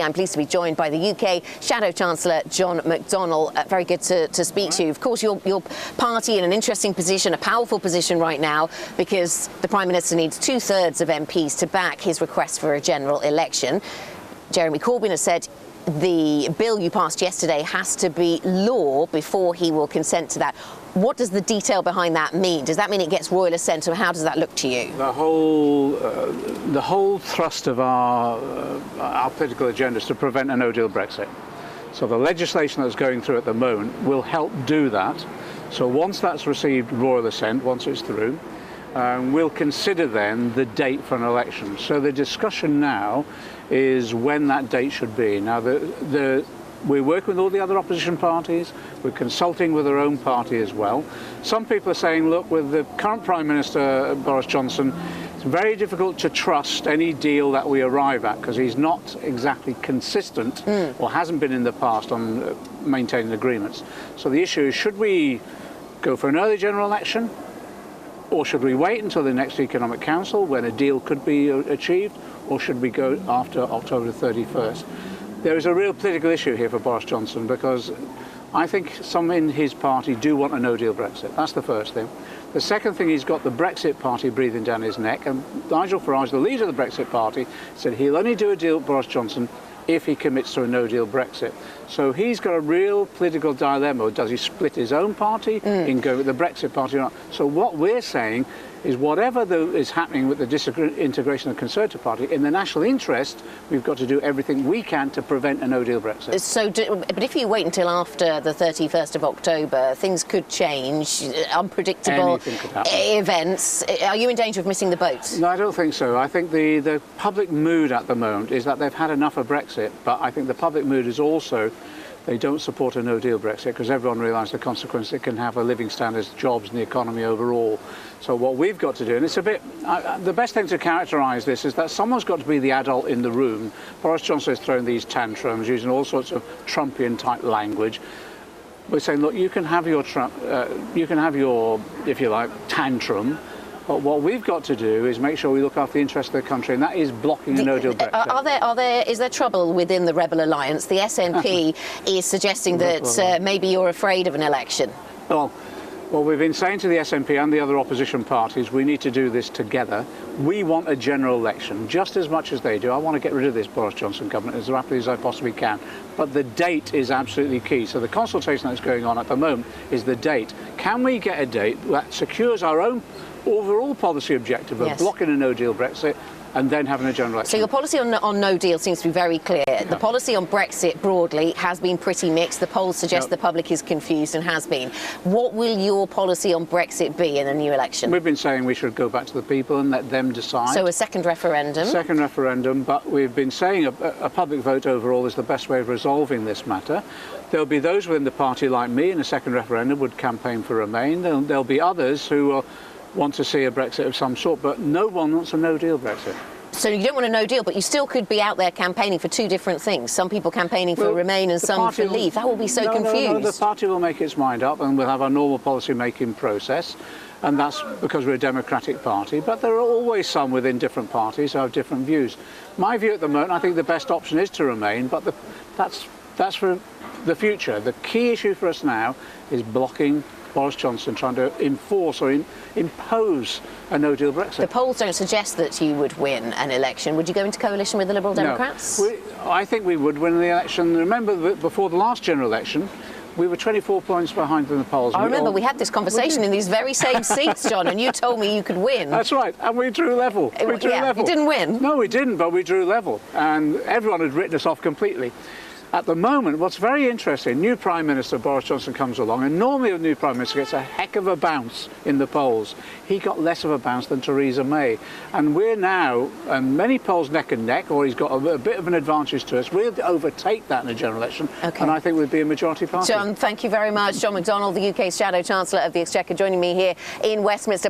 I'm pleased to be joined by the UK Shadow Chancellor John McDonnell. Very good to speak to you. Of course, your party in an interesting position, a powerful position right now, because the Prime Minister needs 2/3 of MPs to back his request for a general election. Jeremy Corbyn has said the bill you passed yesterday has to be law before he will consent to that. What does the detail behind that mean? Does that mean it gets royal assent, or how does that look to you? The whole thrust of our political agenda is to prevent a no-deal Brexit. So the legislation that's going through at the moment will help do that. So once that's received royal assent, once it's through, we'll consider then the date for an election. So the discussion now is when that date should be. Now, we're working with all the other opposition parties. We're consulting with our own party as well. Some people are saying, look, with the current Prime Minister, Boris Johnson, it's very difficult to trust any deal that we arrive at because he's not exactly consistent or hasn't been in the past on maintaining agreements. So the issue is, should we go for an early general election, or should we wait until the next Economic Council when a deal could be achieved, or should we go after October the 31st? There is a real political issue here for Boris Johnson, because I think some in his party do want a no-deal Brexit. That's the first thing. The second thing, he's got the Brexit party breathing down his neck, and Nigel Farage, the leader of the Brexit party, said he'll only do a deal with Boris Johnson if he commits to a no-deal Brexit. So he's got a real political dilemma. Does he split his own party in going with the Brexit party or not? So what we're saying is, whatever is happening with the disintegration of the Conservative Party, in the national interest, we've got to do everything we can to prevent a no-deal Brexit. So, but if you wait until after the 31st of October, things could change, unpredictable events. Are you in danger of missing the boat? No, I don't think so. I think the public mood at the moment is that they've had enough of Brexit, but I think the public mood is also they don't support a no-deal Brexit, because everyone realises the consequence it can have for living standards, jobs and the economy overall. So what we've got to do, and it's a bit, the best thing to characterise this is that someone's got to be the adult in the room. Boris Johnson is throwing these tantrums, using all sorts of Trumpian-type language. We're saying, look, you can have your, if you like, tantrum. But what we've got to do is make sure we look after the interests of the country, and that is blocking a no-deal Brexit. Is there trouble within the Rebel Alliance? The SNP is suggesting that maybe you're afraid of an election. Well, we've been saying to the SNP and the other opposition parties, we need to do this together. We want a general election, just as much as they do. I want to get rid of this Boris Johnson government as rapidly as I possibly can. But the date is absolutely key. So the consultation that's going on at the moment is the date. Can we get a date that secures our own overall policy objective of blocking a no-deal Brexit and then having a general election? So your policy on no deal seems to be very clear. The policy on Brexit broadly has been pretty mixed. The polls suggest the public is confused and has been. What will your policy on Brexit be in a new election? We've been saying we should go back to the people and let them decide. So a second referendum? Second referendum, but we've been saying a public vote overall is the best way of resolving this matter. There'll be those within the party like me in a second referendum would campaign for Remain. There'll be others who want to see a Brexit of some sort, but no one wants a no-deal Brexit. So you don't want a no-deal, but you still could be out there campaigning for two different things. Some people campaigning for Remain and some for Leave. That will be so confused. No, the party will make its mind up, and we'll have our normal policy-making process, and that's because we're a democratic party. But there are always some within different parties who have different views. My view at the moment, I think the best option is to Remain, but that's for the future. The key issue for us now is blocking Boris Johnson trying to enforce or impose a no-deal Brexit. The polls don't suggest that you would win an election. Would you go into coalition with the Liberal Democrats? No. I think we would win the election. Remember that before the last general election, we were 24 points behind in the polls. I remember we had this conversation in these very same seats, John, and you told me you could win. That's right, and we drew level. We drew level. You didn't win? No, we didn't, but we drew level, and everyone had written us off completely. At the moment, what's very interesting, new Prime Minister Boris Johnson comes along, and normally a new Prime Minister gets a heck of a bounce in the polls. He got less of a bounce than Theresa May. And we're now, and many polls neck and neck, or he's got a bit of an advantage to us. We'll overtake that in a general election, and I think we'll be a majority party. John, thank you very much. John McDonnell, the UK's Shadow Chancellor of the Exchequer, joining me here in Westminster.